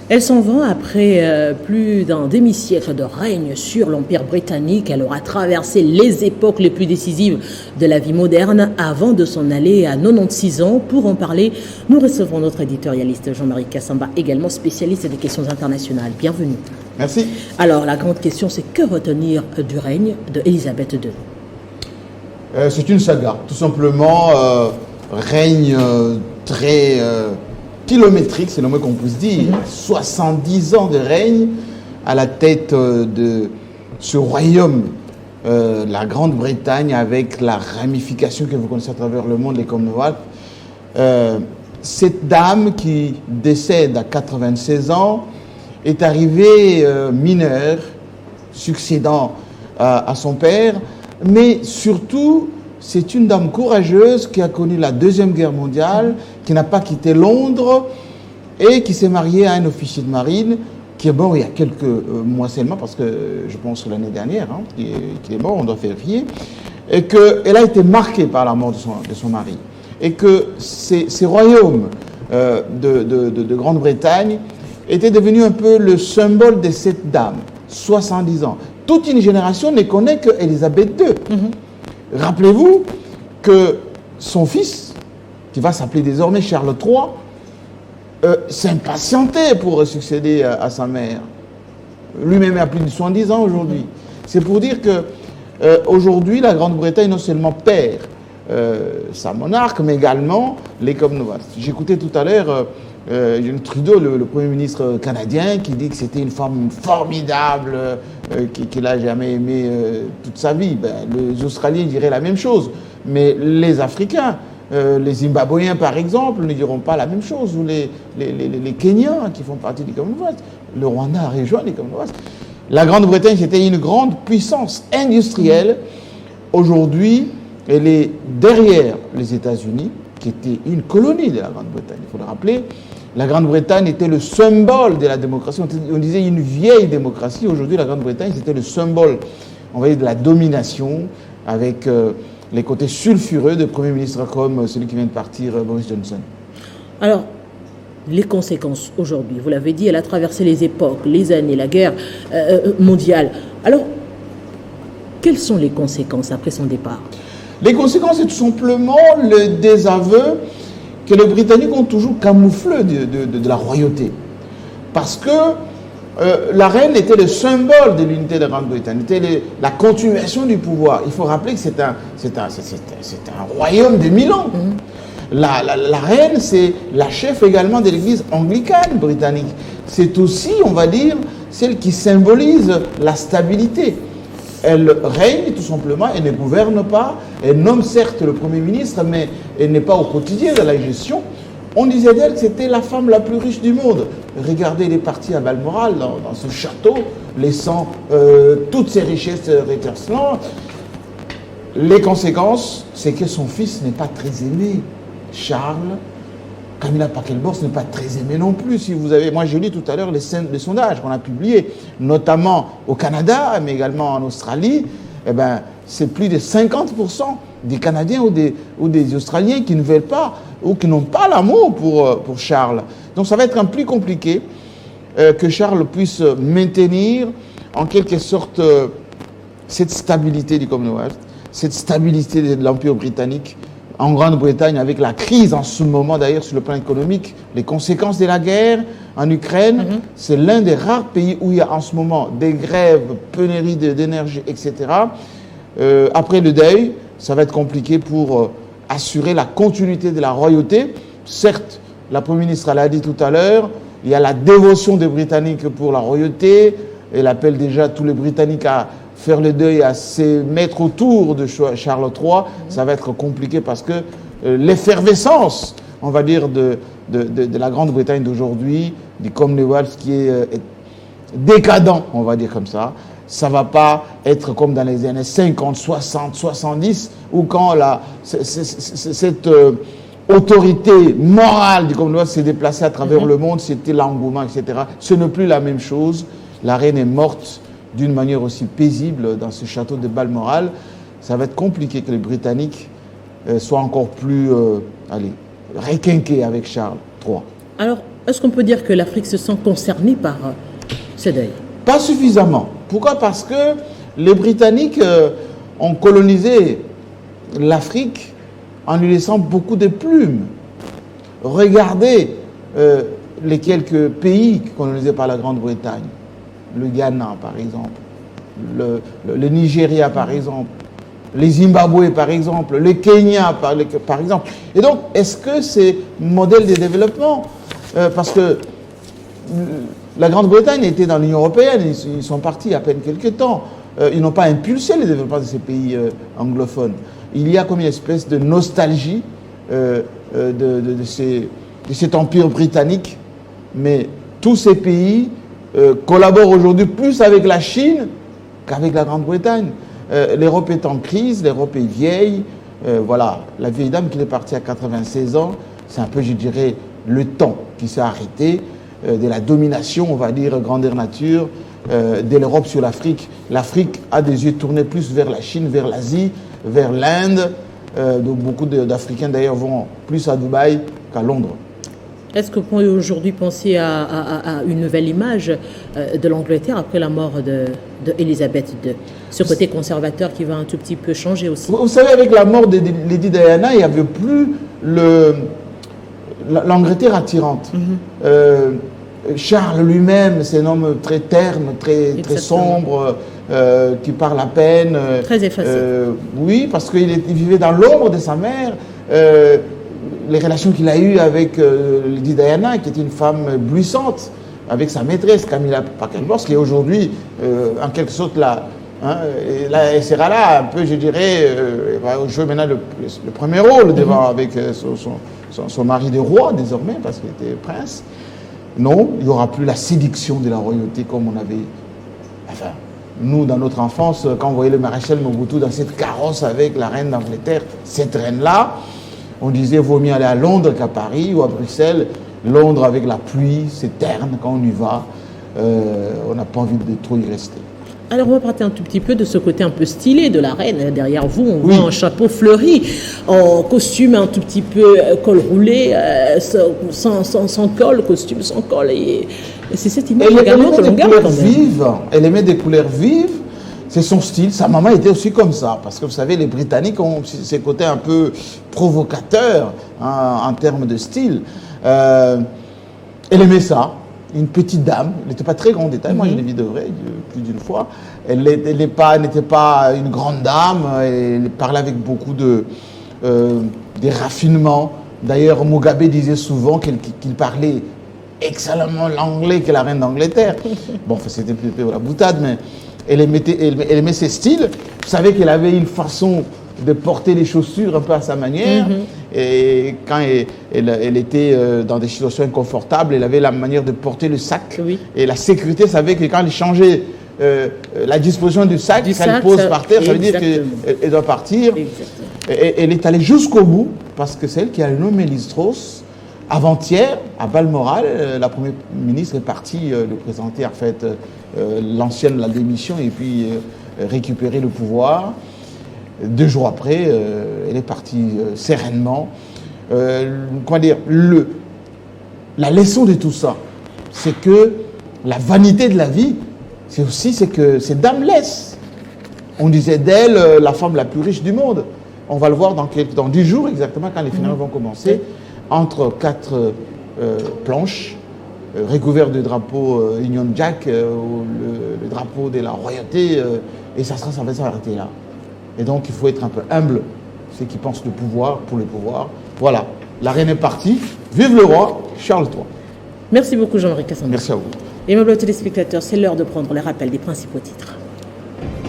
Elle s'en vend après plus d'un demi-siècle de règne sur l'Empire britannique. Elle aura traversé les époques les plus décisives de la vie moderne avant de s'en aller à 96 ans. Pour en parler, nous recevons notre éditorialiste Jean-Marie Kassamba, également spécialiste des questions internationales. Bienvenue. Merci. Alors, la grande question, c'est que retenir du règne d'Élisabeth II? C'est une saga, tout simplement. Règne très kilométrique, c'est le mot qu'on puisse dire. 70 ans de règne à la tête de ce royaume, la Grande-Bretagne, avec la ramification que vous connaissez à travers le monde, les Commonwealth. Cette dame qui décède à 96 ans est arrivée mineure, succédant à son père, mais surtout, c'est une dame courageuse qui a connu la Deuxième Guerre mondiale, qui n'a pas quitté Londres et qui s'est mariée à un officier de marine qui est mort il y a quelques mois seulement, parce que je pense l'année dernière, qu'il est mort, on doit vérifier, et qu'elle a été marquée par la mort de son mari. Et que ces royaumes de Grande-Bretagne étaient devenus un peu le symbole de cette dame, 70 ans. Toute une génération ne connaît que Élisabeth II. Rappelez-vous que son fils, qui va s'appeler désormais Charles III, s'impatientait pour succéder à sa mère. Lui-même a plus de 70 ans aujourd'hui. C'est pour dire que aujourd'hui, la Grande-Bretagne non seulement perd sa monarque, mais également les Commonwealth. J'écoutais tout à l'heure Trudeau, le Premier ministre canadien, qui dit que c'était une femme formidable, qu'il n'a jamais aimée toute sa vie. Les Australiens diraient la même chose, mais les Africains, les Zimbabwéens par exemple, ne diront pas la même chose, ou les Kenyans qui font partie du Commonwealth. Le Rwanda a rejoint les Commonwealth. La Grande-Bretagne, c'était une grande puissance industrielle. Aujourd'hui, elle est derrière les États-Unis, qui était une colonie de la Grande-Bretagne. Il faut le rappeler. La Grande-Bretagne était le symbole de la démocratie. On disait une vieille démocratie. Aujourd'hui, la Grande-Bretagne, c'était le symbole, on va dire, de la domination, avec les côtés sulfureux de premiers ministres comme celui qui vient de partir, Boris Johnson. Alors, les conséquences aujourd'hui, vous l'avez dit, elle a traversé les époques, les années, la guerre mondiale. Alors, quelles sont les conséquences après son départ? Les conséquences, c'est tout simplement le désaveu que les Britanniques ont toujours camouflé de la royauté. Parce que la reine était le symbole de l'unité de la Grande-Bretagne, était la continuation du pouvoir. Il faut rappeler que c'est un royaume de 1000 ans. La reine, c'est la chef également de l'église anglicane britannique. C'est aussi, on va dire, celle qui symbolise la stabilité. Elle règne tout simplement, elle ne gouverne pas, elle nomme certes le Premier ministre, mais elle n'est pas au quotidien de la gestion. On disait d'elle que c'était la femme la plus riche du monde. Regardez, elle est partie à Balmoral, dans ce château, laissant toutes ses richesses rétincelantes. Les conséquences, c'est que son fils n'est pas très aimé. Charles, Camilla Pachelbos n'est pas très aimé non plus. Si vous avez, moi j'ai lu tout à l'heure les sondages qu'on a publiés, notamment au Canada, mais également en Australie. Eh ben, c'est plus de 50% des Canadiens ou des Australiens qui ne veulent pas ou qui n'ont pas l'amour pour Charles. Donc ça va être un plus compliqué que Charles puisse maintenir en quelque sorte cette stabilité du Commonwealth, cette stabilité de l'Empire britannique en Grande-Bretagne, avec la crise en ce moment d'ailleurs sur le plan économique, les conséquences de la guerre en Ukraine. C'est l'un des rares pays où il y a en ce moment des grèves, pénurie d'énergie, etc. Après le deuil, ça va être compliqué pour assurer la continuité de la royauté. Certes, la Première ministre l'a dit tout à l'heure, il y a la dévotion des Britanniques pour la royauté. Elle appelle déjà tous les Britanniques à faire le deuil, à se mettre autour de Charles III. Ça va être compliqué parce que l'effervescence, on va dire, de la Grande-Bretagne d'aujourd'hui, du Commonwealth qui est décadent, on va dire comme ça, ça ne va pas être comme dans les années 50, 60, 70, où quand cette autorité morale du Commonwealth s'est déplacée à travers le monde, c'était l'engouement, etc. Ce n'est plus la même chose. La reine est morte d'une manière aussi paisible dans ce château de Balmoral. Ça va être compliqué que les Britanniques soient encore plus requinqués avec Charles III. Alors, Est-ce qu'on peut dire que l'Afrique se sent concernée par ce deuil? Pas suffisamment. Pourquoi? Parce que les Britanniques ont colonisé l'Afrique en lui laissant beaucoup de plumes. Regardez les quelques pays colonisés par la Grande-Bretagne. Le Ghana, par exemple. Le Nigeria, par exemple. Les Zimbabwe, par exemple. Le Kenya, par exemple. Et donc, est-ce que c'est modèle de développement? Parce que la Grande-Bretagne était dans l'Union européenne, ils sont partis il y a à peine quelques temps. Ils n'ont pas impulsé le développement de ces pays anglophones. Il y a comme une espèce de nostalgie de cet empire britannique, mais tous ces pays collaborent aujourd'hui plus avec la Chine qu'avec la Grande-Bretagne. L'Europe est en crise, l'Europe est vieille. Voilà, la vieille dame qui est partie à 96 ans, c'est un peu, je dirais, le temps qui s'est arrêté de la domination, on va dire, grandeur nature, de l'Europe sur l'Afrique. L'Afrique a des yeux tournés plus vers la Chine, vers l'Asie, vers l'Inde. Donc beaucoup d'Africains d'ailleurs vont plus à Dubaï qu'à Londres. Est-ce qu'on peut aujourd'hui penser à une nouvelle image de l'Angleterre après la mort d'Elisabeth II? Ce côté conservateur qui va un tout petit peu changer aussi. Vous savez, avec la mort de Lady Diana, il n'y avait plus l'Angleterre attirante. Charles lui-même, c'est un homme très terne, très sombre, qui parle à peine. Très effacé. Oui, parce qu'il vivait dans l'ombre de sa mère. Les relations qu'il a eues avec Lady Diana, qui était une femme bruissante, avec sa maîtresse, Camilla Parker-Bowles, qui est aujourd'hui, en quelque sorte, elle sera là, un peu, je dirais, elle va jouer maintenant le premier rôle devant, avec son mari de roi, désormais, parce qu'il était prince. Non, il n'y aura plus la séduction de la royauté comme on avait. Enfin, nous, dans notre enfance, quand on voyait le maréchal Mobutu dans cette carrosse avec la reine d'Angleterre, cette reine-là, on disait vaut mieux aller à Londres qu'à Paris ou à Bruxelles. Londres avec la pluie, c'est terne quand on y va. On n'a pas envie de trop y rester. Alors, on va parler un tout petit peu de ce côté un peu stylé de la reine. Derrière vous, on voit un chapeau fleuri, en costume un tout petit peu col roulé, sans col, costume sans col. Et c'est cette image également que l'on garde quand même. Elle aimait des couleurs vives, c'est son style. Sa maman était aussi comme ça, parce que vous savez, les Britanniques ont ces côtés un peu provocateurs en termes de style. Elle aimait ça. Une petite dame, elle n'était pas très grande détail, moi je l'ai vu de vrai plus d'une fois. Elle n'était pas une grande dame, elle parlait avec beaucoup des raffinements. D'ailleurs, Mugabe disait souvent qu'il parlait excellemment l'anglais que la reine d'Angleterre. Bon, c'était plutôt la boutade, mais elle aimait ses styles. Vous savez qu'elle avait une façon de porter les chaussures un peu à sa manière. Et quand elle était dans des situations inconfortables, elle avait la manière de porter le sac. Oui. Et la sécurité savait que quand elle changeait la disposition du sac, quand elle pose par terre, ça veut dire qu'elle doit partir. Et elle est allée jusqu'au bout, parce que c'est elle qui a nommé Liz Truss. Avant-hier, à Balmoral, la première ministre est partie le présenter, en fait, l'ancienne, la démission, et puis récupérer le pouvoir. 2 jours après, elle est partie sereinement. Comment dire, la leçon de tout ça, c'est que la vanité de la vie, c'est aussi que ces dames laissent. On disait d'elle la femme la plus riche du monde. On va le voir dans 10 jours exactement, quand les funérailles vont commencer, entre 4 planches recouvertes de drapeau Union Jack, le drapeau de la royauté, et ça va s'arrêter là. Et donc, il faut être un peu humble, ceux qui pensent le pouvoir pour le pouvoir. Voilà, la reine est partie. Vive le roi, Charles III. Merci beaucoup, Jean-Marie Cassandra. Merci à vous. Aimables téléspectateurs, c'est l'heure de prendre le rappel des principaux titres.